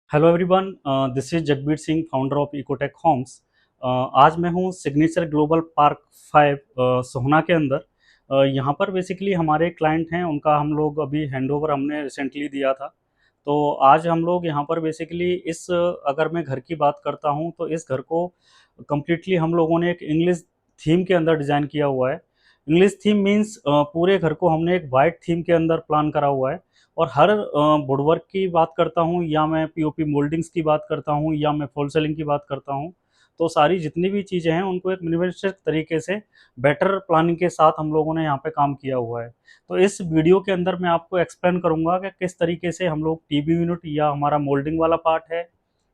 Hello everyone, this is Jagbir Singh, founder of Ecotech Homes. आज मैं हूँ सिग्नेचर ग्लोबल पार्क 5 सोहना के अंदर। यहाँ पर बेसिकली हमारे क्लाइंट हैं, उनका हम लोग अभी हैंडओवर हमने रिसेंटली दिया था। तो आज हम लोग यहाँ पर बेसिकली अगर मैं घर की बात करता हूँ तो इस घर को कम्प्लीटली हम लोगों ने एक इंग्लिश थीम के अंदर डिज़ाइन किया हुआ है। इंग्लिश थीम मीन्स पूरे घर को हमने एक वाइट थीम के अंदर प्लान करा हुआ है। और हर वुडवर्क की बात करता हूँ या मैं पीओपी मोल्डिंग्स की बात करता हूँ या मैं फॉल सीलिंग की बात करता हूँ, तो सारी जितनी भी चीज़ें हैं उनको एक मिनिमलिस्टिक तरीके से बेटर प्लानिंग के साथ हम लोगों ने यहाँ पे काम किया हुआ है। तो इस वीडियो के अंदर मैं आपको एक्सप्लेन करूँगा कि किस तरीके से हम लोग टीबी यूनिट या हमारा मोल्डिंग वाला पार्ट है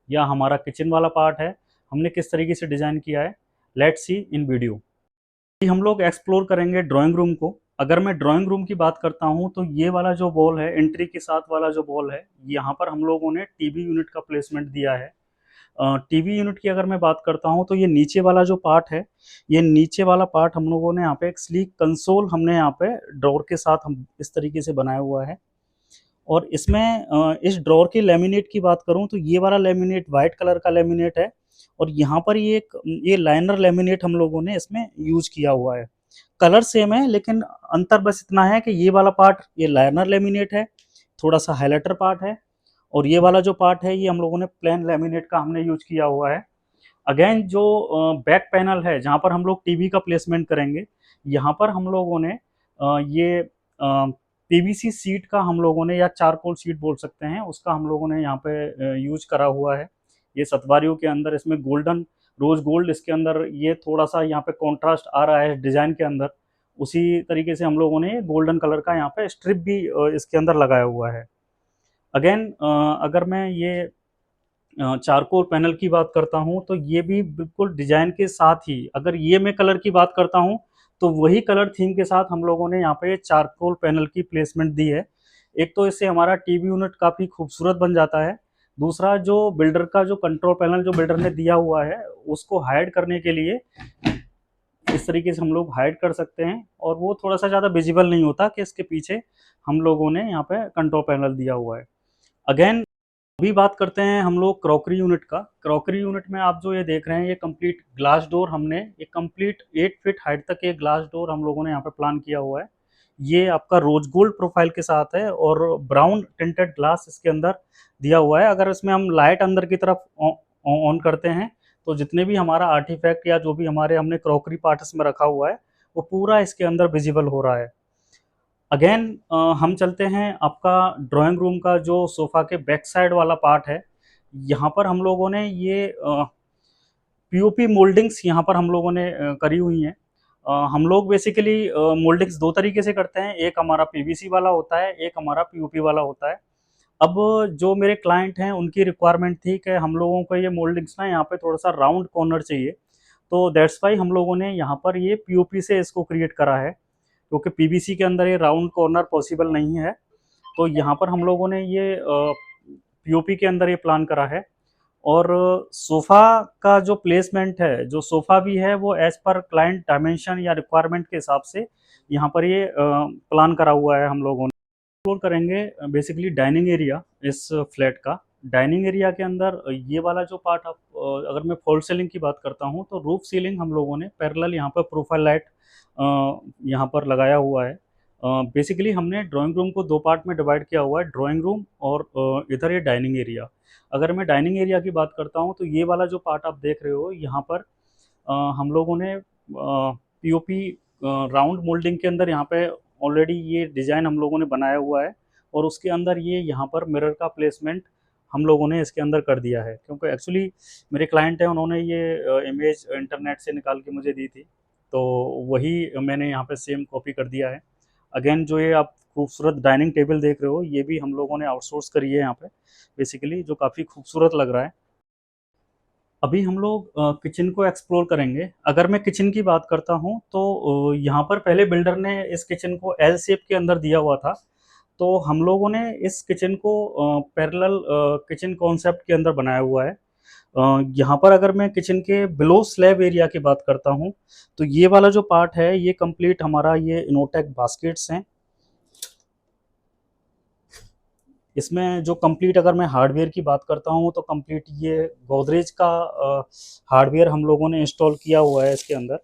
या हमारा किचन वाला पार्ट है, हमने किस तरीके से डिज़ाइन किया है। Let's see in video. हम लोग एक्सप्लोर करेंगे ड्राइंग रूम को। अगर मैं ड्राइंग रूम की बात करता हूँ तो ये वाला जो वॉल है, एंट्री के साथ वाला जो वॉल है, यहाँ पर हम लोगों ने टीवी यूनिट का प्लेसमेंट दिया है। टीवी यूनिट की अगर मैं बात करता हूँ तो ये नीचे वाला जो पार्ट है, ये नीचे वाला पार्ट हम लोगों ने यहाँ पे एक स्लीक कंसोल हमने यहाँ पे ड्रॉर के साथ हम इस तरीके से बनाया हुआ है। और इसमें इस ड्रॉर की लैमिनेट की बात करूँ तो ये वाला लैमिनेट वाइट कलर का लैमिनेट है। और यहाँ पर ये लाइनर लैमिनेट हम लोगों ने इसमें यूज किया हुआ है। कलर सेम है लेकिन अंतर बस इतना है कि ये वाला पार्ट ये लाइनर लेमिनेट है, थोड़ा सा हाइलाइटर पार्ट है। और ये वाला जो पार्ट है ये हम लोगों ने प्लेन लेमिनेट का हमने यूज किया हुआ है। अगेन जो बैक पैनल है जहाँ पर हम लोग टीवी का प्लेसमेंट करेंगे, यहाँ पर हम लोगों ने ये पीवीसी सीट का हम लोगों ने या चारकोल सीट बोल सकते हैं, उसका हम लोगों ने यहाँ पे यूज करा हुआ है। ये सतवारियों के अंदर इसमें गोल्डन रोज गोल्ड इसके अंदर ये थोड़ा सा यहाँ पे कॉन्ट्रास्ट आ रहा है डिजाइन के अंदर। उसी तरीके से हम लोगों ने गोल्डन कलर का यहाँ पे स्ट्रिप भी इसके अंदर लगाया हुआ है। अगेन अगर मैं ये चारकोल पैनल की बात करता हूँ तो ये भी बिल्कुल डिजाइन के साथ ही, अगर ये मैं कलर की बात करता हूँ तो वही कलर थीम के साथ हम लोगों ने यहाँ पे चारकोल पैनल की प्लेसमेंट दी है। एक तो इससे हमारा टीवी यूनिट काफ़ी खूबसूरत बन जाता है। दूसरा जो बिल्डर का जो कंट्रोल पैनल जो बिल्डर ने दिया हुआ है उसको हाइड करने के लिए इस तरीके से हम लोग हाइड कर सकते हैं और वो थोड़ा सा ज़्यादा विजिबल नहीं होता कि इसके पीछे हम लोगों ने यहाँ पे कंट्रोल पैनल दिया हुआ है। अगेन अभी बात करते हैं हम लोग क्रॉकरी यूनिट का। क्रॉकरी यूनिट में आप जो ये देख रहे हैं ये कंप्लीट ग्लास डोर, हमने एक कंप्लीट 8 फीट हाइट तक एक ग्लास डोर हम लोगों ने यहाँ पे प्लान किया हुआ है। ये आपका रोज गोल्ड प्रोफाइल के साथ है और ब्राउन टिंटेड ग्लास इसके अंदर दिया हुआ है। अगर इसमें हम लाइट अंदर की तरफ ऑन करते हैं तो जितने भी हमारा आर्टिफैक्ट या जो भी हमारे हमने क्रॉकरी पार्ट इसमें रखा हुआ है वो पूरा इसके अंदर विजिबल हो रहा है। अगेन हम चलते हैं आपका ड्राइंग रूम का जो सोफ़ा के बैक साइड वाला पार्ट है। यहाँ पर हम लोगों ने ये पीओपी मोल्डिंग्स यहाँ पर हम लोगों ने करी हुई हैं। हम लोग बेसिकली मोल्डिंग्स 2 तरीके से करते हैं, एक हमारा पीवीसी वाला होता है, एक हमारा पीओपी वाला होता है। अब जो मेरे क्लाइंट हैं उनकी रिक्वायरमेंट थी कि हम लोगों को ये मोल्डिंग्स ना यहाँ पे थोड़ा-सा राउंड कॉर्नर चाहिए, तो दैट्स व्हाई हम लोगों ने यहाँ पर ये पीओपी से इसको क्रिएट करा है। क्योंकि पीवीसी के अंदर ये राउंड कॉर्नर पॉसिबल नहीं है, तो यहाँ पर हम लोगों ने ये पीओपी के अंदर ये प्लान करा है। और सोफ़ा का जो प्लेसमेंट है, जो सोफ़ा भी है वो एज़ पर क्लाइंट डायमेंशन या रिक्वायरमेंट के हिसाब से यहाँ पर ये प्लान करा हुआ है हम लोगों ने। एक्सप्लोर करेंगे बेसिकली डाइनिंग एरिया इस फ्लैट का। डाइनिंग एरिया के अंदर ये वाला जो पार्ट आप अगर मैं फॉल्स सीलिंग की बात करता हूँ तो रूफ सीलिंग हम लोगों ने पैरेलल यहाँ पर प्रोफाइल लाइट यहाँ पर लगाया हुआ है। बेसिकली हमने ड्राइंग रूम को 2 पार्ट में डिवाइड किया हुआ है, ड्राइंग रूम और इधर ये डाइनिंग एरिया। अगर मैं डाइनिंग एरिया की बात करता हूँ तो ये वाला जो पार्ट आप देख रहे हो यहाँ पर हम लोगों ने पीओपी राउंड मोल्डिंग के अंदर यहाँ पे ऑलरेडी ये डिज़ाइन हम लोगों ने बनाया हुआ है। और उसके अंदर ये यहाँ पर मिरर का प्लेसमेंट हम लोगों ने इसके अंदर कर दिया है, क्योंकि एक्चुअली मेरे क्लाइंट हैं, उन्होंने ये इमेज इंटरनेट से निकाल के मुझे दी थी, तो वही मैंने यहाँ पे सेम कॉपी कर दिया है। अगेन जो ये आप खूबसूरत डाइनिंग टेबल देख रहे हो ये भी हम लोगों ने आउटसोर्स करी है यहाँ पे बेसिकली, जो काफ़ी खूबसूरत लग रहा है। अभी हम लोग किचन को एक्सप्लोर करेंगे। अगर मैं किचन की बात करता हूँ तो यहाँ पर पहले बिल्डर ने इस किचन को एल शेप के अंदर दिया हुआ था, तो हम लोगों ने इस किचन को पैरेलल किचन कॉन्सेप्ट के अंदर बनाया हुआ है। यहाँ पर अगर मैं किचन के बिलो स्लैब एरिया की बात करता हूँ तो ये वाला जो पार्ट है ये कंप्लीट हमारा ये इनोटेक बास्केट्स हैं। इसमें जो कंप्लीट अगर मैं हार्डवेयर की बात करता हूँ तो कंप्लीट ये गोदरेज का हार्डवेयर हम लोगों ने इंस्टॉल किया हुआ है इसके अंदर।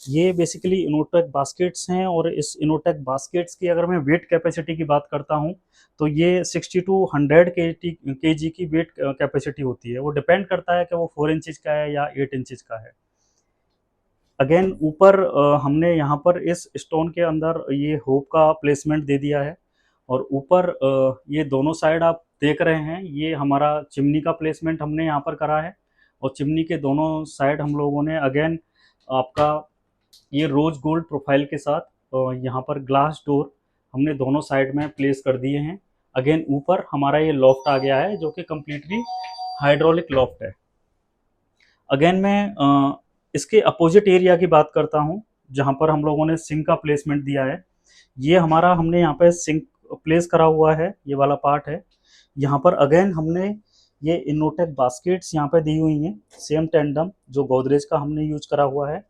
ये बेसिकली इनोटेक बास्केट्स हैं, और इस इनोटेक बास्केट्स की अगर मैं वेट कैपेसिटी की बात करता हूँ तो ये 60 टू 100 के जी की वेट कैपेसिटी होती है। वो डिपेंड करता है कि वो 4 इंचज़ का है या 8 इंचज़ का है। अगेन ऊपर हमने यहाँ पर इस स्टोन के अंदर ये होप का प्लेसमेंट दे दिया है, और ऊपर ये दोनों साइड आप देख रहे हैं, ये हमारा चिमनी का प्लेसमेंट हमने यहाँ पर करा है। और चिमनी के दोनों साइड हम लोगों ने अगेन आपका ये रोज गोल्ड प्रोफाइल के साथ यहाँ पर ग्लास डोर हमने दोनों साइड में प्लेस कर दिए हैं। अगेन ऊपर हमारा ये लॉफ्ट आ गया है जो कि कम्प्लीटली हाइड्रोलिक लॉफ्ट है। अगेन मैं इसके अपोजिट एरिया की बात करता हूँ, जहाँ पर हम लोगों ने सिंक का प्लेसमेंट दिया है। ये हमारा हमने यहाँ पे सिंक प्लेस करा हुआ है, ये वाला पार्ट है। यहाँ पर अगेन हमने ये इनोटेक बास्केट्स यहाँ पे दी हुई हैं, सेम टेंडम जो गोदरेज का हमने यूज करा हुआ है।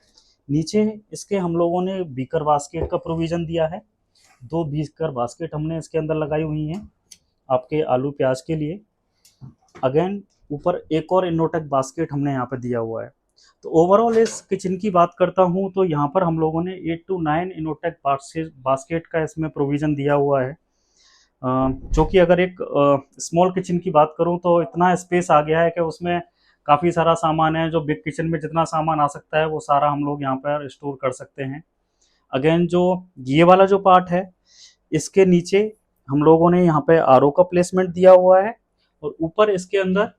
नीचे इसके हम लोगों ने बीकर बास्केट का प्रोविज़न दिया है। 2 बीकर बास्केट हमने इसके अंदर लगाई हुई हैं आपके आलू प्याज के लिए। अगेन ऊपर एक और इनोटेक बास्केट हमने यहाँ पे दिया हुआ है। तो ओवरऑल इस किचन की बात करता हूँ तो यहाँ पर हम लोगों ने 8 टू 9 इनोटेक बास्केट का इसमें प्रोविज़न दिया हुआ है। जो कि अगर एक स्मॉल किचन की बात करूँ तो इतना स्पेस आ गया है कि उसमें काफ़ी सारा सामान है, जो बिग किचन में जितना सामान आ सकता है वो सारा हम लोग यहाँ पर स्टोर कर सकते हैं। अगेन जो ये वाला जो पार्ट है, इसके नीचे हम लोगों ने यहाँ पे आरओ का प्लेसमेंट दिया हुआ है, और ऊपर इसके अंदर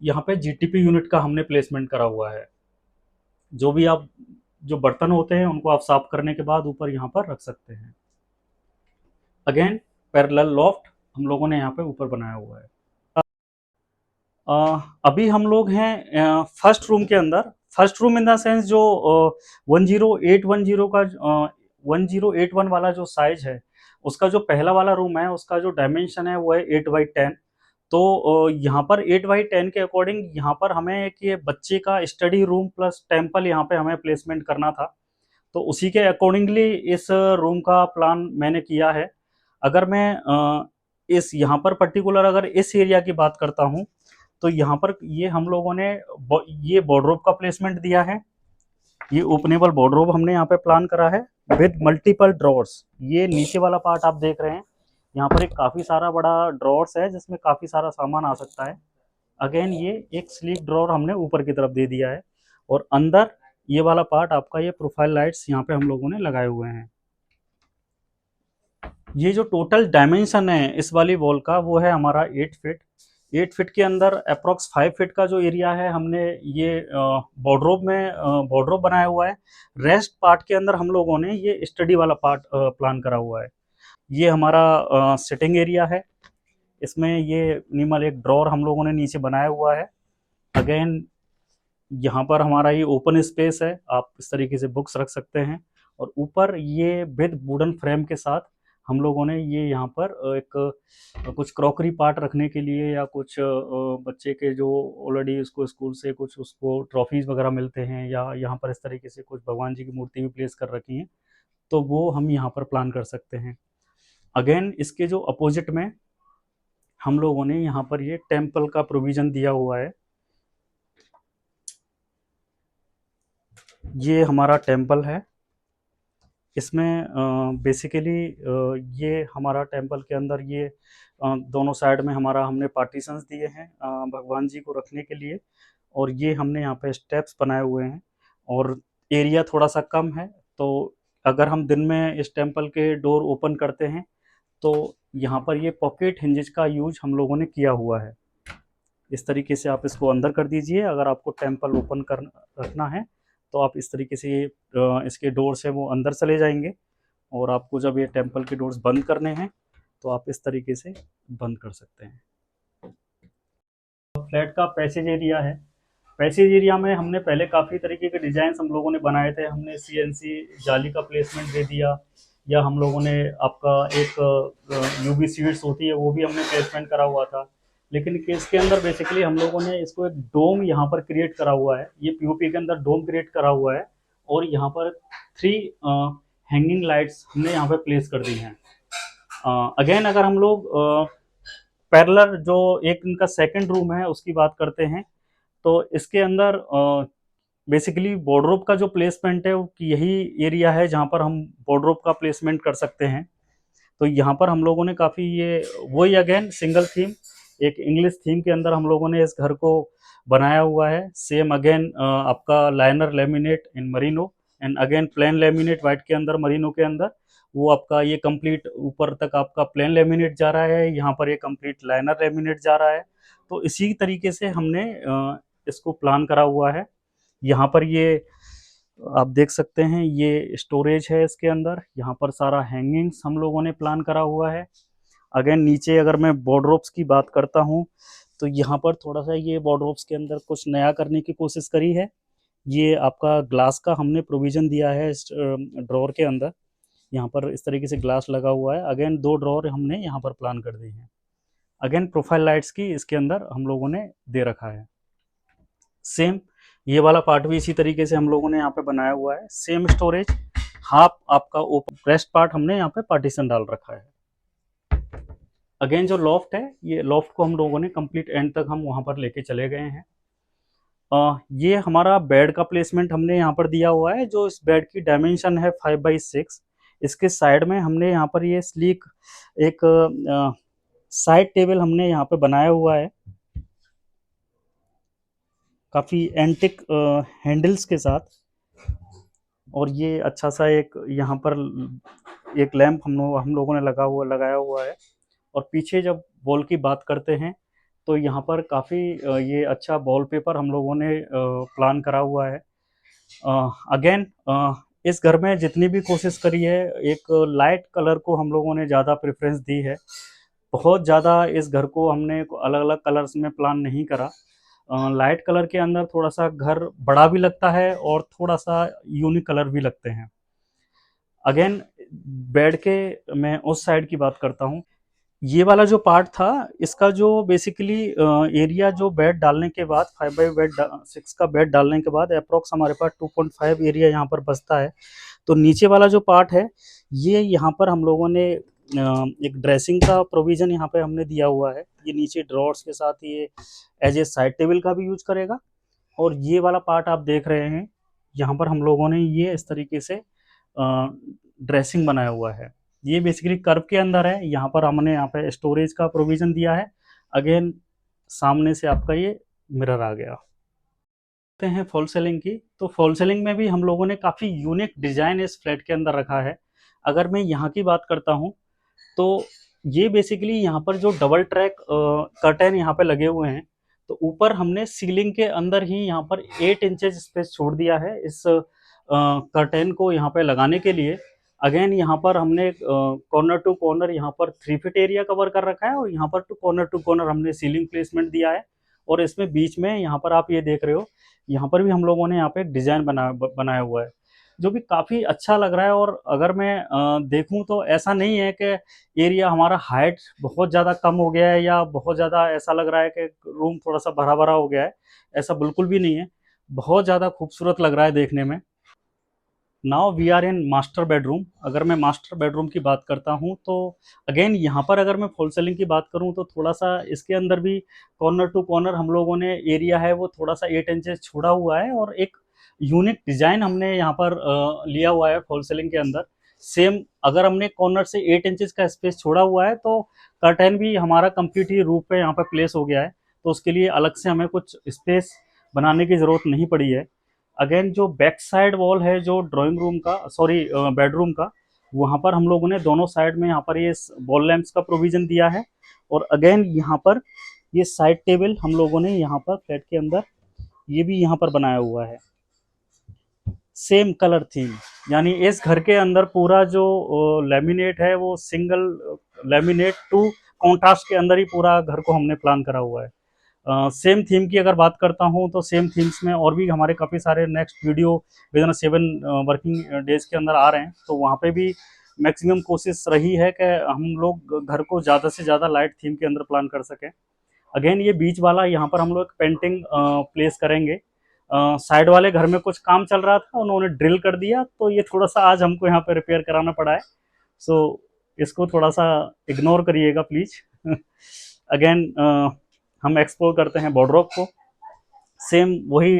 यहाँ पे जीटीपी यूनिट का हमने प्लेसमेंट करा हुआ है। जो भी आप जो बर्तन होते हैं उनको आप साफ करने के बाद ऊपर यहाँ पर रख सकते हैं। अगेन पैरेलल लॉफ्ट हम लोगों ने यहाँ पे ऊपर बनाया हुआ है। अभी हम लोग हैं फर्स्ट रूम के अंदर। First room in the sense जो 10810 का 1081 वाला जो साइज है, उसका जो पहला वाला रूम है उसका जो डायमेंशन है वो है 8x10। तो यहाँ पर 8x10 के अकॉर्डिंग यहाँ पर हमें एक ये बच्चे का स्टडी रूम प्लस टेम्पल यहाँ पे हमें प्लेसमेंट करना था। तो उसी के अकॉर्डिंगली इस रूम का प्लान मैंने किया है। अगर मैं इस यहाँ पर पर्टिकुलर अगर इस एरिया की बात करता हूँ तो यहाँ पर ये हम लोगों ने ये वार्डरोब का प्लेसमेंट दिया है। ये ओपनेबल वार्डरोब हमने यहाँ पे प्लान करा है विद मल्टीपल ड्रॉर्स। ये नीचे वाला पार्ट आप देख रहे हैं, यहाँ पर एक काफ़ी सारा बड़ा ड्रॉर्स है जिसमें काफ़ी सारा सामान आ सकता है। अगेन ये एक स्लीक ड्रॉर हमने ऊपर की तरफ दे दिया है, और अंदर ये वाला पार्ट आपका ये प्रोफाइल लाइट्स यहाँ पे हम लोगों ने लगाए हुए हैं। ये जो टोटल डायमेंशन है इस वाली वॉल का वो है हमारा 8 फीट। 8 फीट के अंदर अप्रॉक्स 5 फीट का जो एरिया है हमने ये बॉर्डरोब बनाया हुआ है। रेस्ट पार्ट के अंदर हम लोगों ने ये स्टडी वाला पार्ट प्लान करा हुआ है। ये हमारा सिटिंग एरिया है, इसमें ये मिनिमल एक ड्रॉर हम लोगों ने नीचे बनाया हुआ है। अगेन यहाँ पर हमारा ये ओपन स्पेस है, आप इस तरीके से बुक्स रख सकते हैं। और ऊपर ये विद वुडन फ्रेम के साथ हम लोगों ने ये यहाँ पर एक कुछ क्रॉकरी पार्ट रखने के लिए, या कुछ बच्चे के जो ऑलरेडी उसको स्कूल से कुछ उसको ट्रॉफीज वगैरह मिलते हैं, या यहाँ पर इस तरीके से कुछ भगवान जी की मूर्ति भी प्लेस कर रखी हैं, तो वो हम यहाँ पर प्लान कर सकते हैं। अगेन इसके जो अपोजिट में हम लोगों ने यहाँ पर ये टेम्पल का प्रोविज़न दिया हुआ है। ये हमारा टेम्पल है। इसमें बेसिकली ये हमारा टेम्पल के अंदर ये दोनों साइड में हमारा हमने पार्टीशंस दिए हैं भगवान जी को रखने के लिए, और ये हमने यहाँ पे स्टेप्स बनाए हुए हैं। और एरिया थोड़ा सा कम है, तो अगर हम दिन में इस टेम्पल के डोर ओपन करते हैं तो यहाँ पर ये पॉकेट हिंजेस का यूज हम लोगों ने किया हुआ है। इस तरीके से आप इसको अंदर कर दीजिए। अगर आपको टेम्पल ओपन कर रखना है तो आप इस तरीके से ये इसके डोर्स है वो अंदर चले जाएंगे, और आपको जब ये टेम्पल के डोर्स बंद करने हैं तो आप इस तरीके से बंद कर सकते हैं। फ्लैट का पैसेज एरिया है। पैसेज एरिया में हमने पहले काफ़ी तरीके के डिज़ाइन हम लोगों ने बनाए थे। हमने सीएनसी जाली का प्लेसमेंट दे दिया, या हम लोगों ने आपका एक यूवी सीट्स होती है वो भी हमने प्लेसमेंट करा हुआ था। लेकिन इसके अंदर बेसिकली हम लोगों ने इसको एक डोम यहाँ पर क्रिएट करा हुआ है। ये पीओपी के अंदर डोम क्रिएट करा हुआ है, और यहाँ पर 3 हैंगिंग लाइट्स हमने यहाँ पे प्लेस कर दी हैं। अगेन अगर हम लोग पैरेलल जो एक इनका सेकंड रूम है उसकी बात करते हैं, तो इसके अंदर बेसिकली वार्डरोब का जो प्लेसमेंट है वो यही एरिया है जहाँ पर हम वार्डरोब का प्लेसमेंट कर सकते हैं। तो यहाँ पर हम लोगों ने काफ़ी ये वही अगेन सिंगल थीम, एक इंग्लिश थीम के अंदर हम लोगों ने इस घर को बनाया हुआ है। सेम अगेन आपका liner laminate in Merino and again plain laminate white के अंदर मरीनो के अंदर, वो आपका ये कंप्लीट ऊपर तक आपका प्लेन लेमिनेट जा रहा है, यहाँ पर ये कंप्लीट लाइनर लेमिनेट जा रहा है। तो इसी तरीके से हमने इसको प्लान करा हुआ है। यहाँ पर ये आप देख सकते हैं ये स्टोरेज है इसके अंदर, यहाँ पर सारा हैंगिंग्स हम लोगों ने प्लान करा हुआ है। अगेन नीचे अगर मैं वार्डरोब्स की बात करता हूँ, तो यहाँ पर थोड़ा सा ये वार्डरोब्स के अंदर कुछ नया करने की कोशिश करी है। ये आपका ग्लास का हमने प्रोविज़न दिया है इस ड्रॉअर के अंदर, यहाँ पर इस तरीके से ग्लास लगा हुआ है। अगेन 2 ड्रॉअर हमने यहाँ पर प्लान कर दी हैं। अगेन प्रोफाइल लाइट्स की इसके अंदर हम लोगों ने दे रखा है। सेम ये वाला पार्ट भी इसी तरीके से हम लोगों ने यहाँ पे बनाया हुआ है। सेम स्टोरेज, हाफ आपका ओपन रेस्ट पार्ट हमने यहाँ पे पार्टीशन डाल रखा है। अगेन जो लॉफ्ट है, ये लॉफ्ट को हम लोगों ने कंप्लीट एंड तक हम वहाँ पर लेके चले गए हैं। ये हमारा बेड का प्लेसमेंट हमने यहाँ पर दिया हुआ है, जो इस बेड की डायमेंशन है 5x6। इसके साइड में हमने यहाँ पर ये स्लीक एक साइड टेबल हमने यहाँ पे बनाया हुआ है, काफ़ी एंटिक हैंडल्स के साथ। और ये अच्छा सा एक यहाँ पर एक लैंप हम लोगों ने लगाया हुआ है। और पीछे जब वॉल की बात करते हैं, तो यहाँ पर काफ़ी ये अच्छा वॉलपेपर हम लोगों ने प्लान करा हुआ है। अगेन इस घर में जितनी भी कोशिश करी है, एक लाइट कलर को हम लोगों ने ज़्यादा प्रेफरेंस दी है। बहुत ज़्यादा इस घर को हमने अलग अलग कलर्स में प्लान नहीं करा। लाइट कलर के अंदर थोड़ा सा घर बड़ा भी लगता है और थोड़ा सा यूनिक कलर भी लगते हैं। अगेन बेड के मैं उस साइड की बात करता हूँ। ये वाला जो पार्ट था, इसका जो बेसिकली एरिया जो बेड डालने के बाद 5x6 का बेड डालने के बाद अप्रॉक्स हमारे पास 2.5 एरिया यहाँ पर बचता है। तो नीचे वाला जो पार्ट है, ये यहाँ पर हम लोगों ने एक ड्रेसिंग का प्रोविज़न यहाँ पे हमने दिया हुआ है। ये नीचे ड्रॉर्स के साथ ये एज ए साइड टेबल का भी यूज करेगा। और ये वाला पार्ट आप देख रहे हैं, यहाँ पर हम लोगों ने ये इस तरीके से ड्रेसिंग बनाया हुआ है। ये बेसिकली कर्व के अंदर है, यहाँ पर हमने यहाँ पे स्टोरेज का प्रोविज़न दिया है। अगेन सामने से आपका ये मिरर आ गया। हैं फॉल सीलिंग की, तो फॉल सीलिंग में भी हम लोगों ने काफ़ी यूनिक डिज़ाइन इस फ्लैट के अंदर रखा है। अगर मैं यहाँ की बात करता हूँ, तो ये बेसिकली यहाँ पर जो डबल ट्रैक कर्टेन यहाँ पे लगे हुए हैं, तो ऊपर हमने सीलिंग के अंदर ही यहाँ पर 8 इंचेस स्पेस छोड़ दिया है इस कर्टेन को यहाँ पे लगाने के लिए। अगेन यहाँ पर हमने कॉर्नर टू कॉर्नर यहाँ पर 3 फीट एरिया कवर कर रखा है, और यहाँ पर टू कॉर्नर हमने सीलिंग प्लेसमेंट दिया है। और इसमें बीच में यहाँ पर आप ये देख रहे हो, यहाँ पर भी हम लोगों ने यहाँ पे एक डिज़ाइन बनाया हुआ है, जो भी काफ़ी अच्छा लग रहा है। और अगर मैं देखूँ तो ऐसा नहीं है कि एरिया हमारा हाइट बहुत ज़्यादा कम हो गया है, या बहुत ज़्यादा ऐसा लग रहा है कि रूम थोड़ा सा भरा भरा हो गया है। ऐसा बिल्कुल भी नहीं है, बहुत ज़्यादा खूबसूरत लग रहा है देखने में। Now we are in master bedroom. अगर मैं मास्टर बेडरूम की बात करता हूँ, तो अगेन यहाँ पर अगर मैं फॉल सीलिंग की बात करूँ, तो थोड़ा सा इसके अंदर भी कॉर्नर टू कॉर्नर हम लोगों ने एरिया है वो थोड़ा सा 8 इंचेस छोड़ा हुआ है, और एक यूनिक डिज़ाइन हमने यहाँ पर लिया हुआ है फॉल सीलिंग के अंदर। सेम अगर हमने कॉर्नर से 8 इंचेस का स्पेस छोड़ा हुआ है, तो कर्टेन भी हमारा कंप्लीट ही रूफ पे यहाँ पर प्लेस हो गया है, तो उसके लिए अलग से हमें कुछ स्पेस बनाने की ज़रूरत नहीं पड़ी है। अगेन जो बैक साइड वॉल है जो ड्राइंग रूम का, सॉरी बेडरूम का, वहाँ पर हम लोगों ने दोनों साइड में यहाँ पर ये वॉल लैंप्स का प्रोविज़न दिया है। और अगेन यहाँ पर ये साइड टेबल हम लोगों ने यहाँ पर फ्लैट के अंदर ये भी यहाँ पर बनाया हुआ है, सेम कलर थीम। यानी इस घर के अंदर पूरा जो लेमिनेट है वो सिंगल लेमिनेट टू कॉन्ट्रास्ट के अंदर ही पूरा घर को हमने प्लान करा हुआ है। सेम थीम की अगर बात करता हूँ, तो सेम थीम्स में और भी हमारे काफ़ी सारे next video with in 7 working days के अंदर आ रहे हैं, तो वहाँ पे भी मैक्सिमम कोशिश रही है कि हम लोग घर को ज़्यादा से ज़्यादा लाइट थीम के अंदर प्लान कर सकें। अगेन ये बीच वाला यहाँ पर हम लोग पेंटिंग प्लेस करेंगे। साइड वाले घर में कुछ काम चल रहा था, उन्होंने ड्रिल कर दिया, तो ये थोड़ा सा आज हमको यहाँ पे रिपेयर कराना पड़ा है। सो इसको थोड़ा सा इग्नोर करिएगा प्लीज। अगेन हम एक्सप्लोर करते हैं वार्डरोब को। सेम वही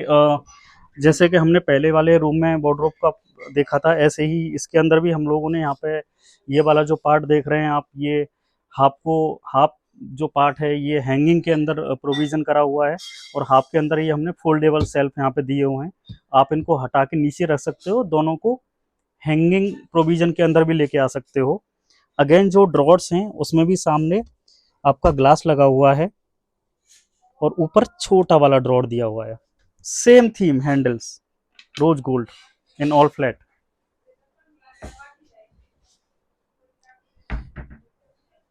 जैसे कि हमने पहले वाले रूम में वार्डरोब का देखा था, ऐसे ही इसके अंदर भी हम लोगों ने यहाँ पे ये वाला जो पार्ट देख रहे हैं आप, ये हाफ जो पार्ट है ये हैंगिंग के अंदर प्रोविजन करा हुआ है, और हाफ के अंदर ये हमने फोल्डेबल सेल्फ यहाँ पे दिए हुए हैं। आप इनको हटा के नीचे रख सकते हो, दोनों को हैंगिंग प्रोविजन के अंदर भी लेके आ सकते हो। अगेन जो ड्रॉर्स हैं उसमें भी सामने आपका ग्लास लगा हुआ है, और ऊपर छोटा वाला ड्रॉर दिया हुआ है। Same theme handles, rose gold in all flat.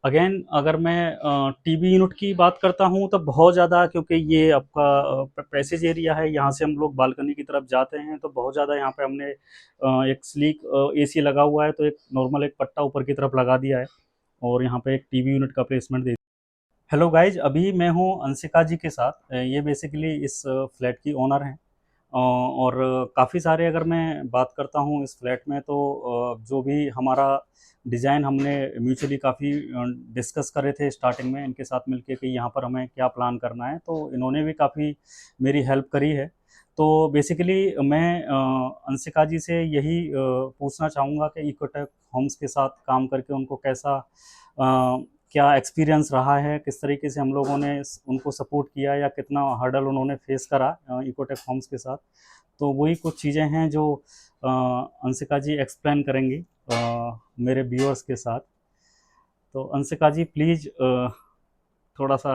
Again अगर मैं टीवी यूनिट की बात करता हूँ तो बहुत ज़्यादा, क्योंकि ये आपका पैसेज एरिया है, यहाँ से हम लोग बालकनी की तरफ जाते हैं तो बहुत ज़्यादा यहाँ पे हमने एक स्लीक एसी लगा हुआ है, तो एक नॉर्मल एक पट्टा ऊपर की तरफ लगा दिया है, और यहाँ पे एक टीवी यूनिट का प्लेसमेंट दे। हेलो गाइज, अभी मैं हूँ अंशिका जी के साथ। ये बेसिकली इस फ्लैट की ओनर हैं। और काफ़ी सारे अगर मैं बात करता हूँ इस फ्लैट में, तो जो भी हमारा डिज़ाइन हमने म्यूचुअली काफ़ी डिस्कस करे थे स्टार्टिंग में इनके साथ मिलके कि यहाँ पर हमें क्या प्लान करना है, तो इन्होंने भी काफ़ी मेरी हेल्प करी है। तो बेसिकली मैं अंशिका जी से यही पूछना चाहूँगा कि इकोटेक होम्स के साथ काम करके उनको कैसा क्या एक्सपीरियंस रहा है, किस तरीके से हम लोगों ने उनको सपोर्ट किया, या कितना हर्डल उन्होंने फेस करा इकोटेक होम्स के साथ। तो वही कुछ चीज़ें हैं जो अंशिका जी एक्सप्लेन करेंगी मेरे व्यूअर्स के साथ। तो अंशिका जी प्लीज़ थोड़ा सा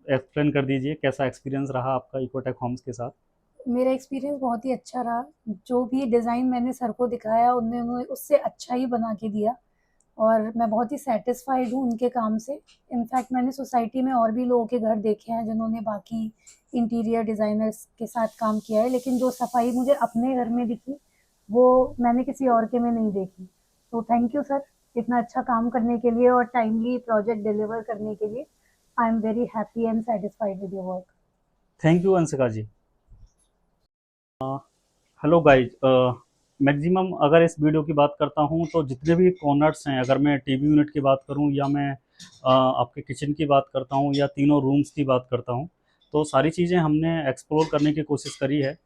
एक्सप्लेन कर दीजिए कैसा एक्सपीरियंस रहा आपका इकोटेक होम्स के साथ। मेरा एक्सपीरियंस बहुत ही अच्छा रहा। जो भी डिज़ाइन मैंने सर को दिखाया उन्होंने उससे अच्छा ही बना के दिया, और मैं बहुत ही सैटिस्फाइड हूँ उनके काम से। इनफैक्ट मैंने सोसाइटी में और भी लोगों के घर देखे हैं जिन्होंने बाकी इंटीरियर डिज़ाइनर्स के साथ काम किया है, लेकिन जो सफाई मुझे अपने घर में दिखी वो मैंने किसी और के में नहीं देखी। तो थैंक यू सर, इतना अच्छा काम करने के लिए और टाइमली प्रोजेक्ट डिलीवर करने के लिए। I am very happy and satisfied with your work. Thank you Anshika ji. Hello guys, maximum अगर इस वीडियो की बात करता हूँ तो जितने भी कॉर्नर्स हैं, अगर मैं टीवी यूनिट की बात करूँ, या मैं आपके किचन की बात करता हूँ, या तीनों रूम्स की बात करता हूँ, तो सारी चीज़ें हमने एक्सप्लोर करने की कोशिश करी है।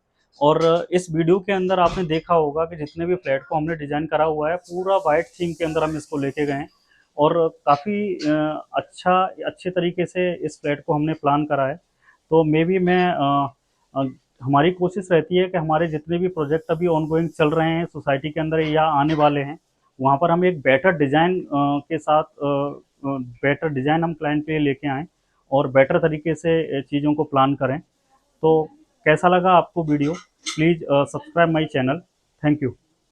और इस वीडियो के अंदर आपने देखा होगा कि जितने भी फ्लैट को हमने डिज़ाइन करा हुआ है पूरा वाइट थीम के अंदर हम इसको लेके गए हैं, और काफ़ी अच्छे तरीके से इस फ्लैट को हमने प्लान करा है। तो मे बी अ, हमारी कोशिश रहती है कि हमारे जितने भी प्रोजेक्ट अभी ऑनगोइंग चल रहे हैं सोसाइटी के अंदर या आने वाले हैं, वहाँ पर हम एक बेटर डिज़ाइन के साथ बेटर डिज़ाइन हम क्लाइंट के लिए लेके आएँ, और बेटर तरीके से चीज़ों को प्लान करें। तो कैसा लगा आपको video? Please subscribe my channel. Thank you.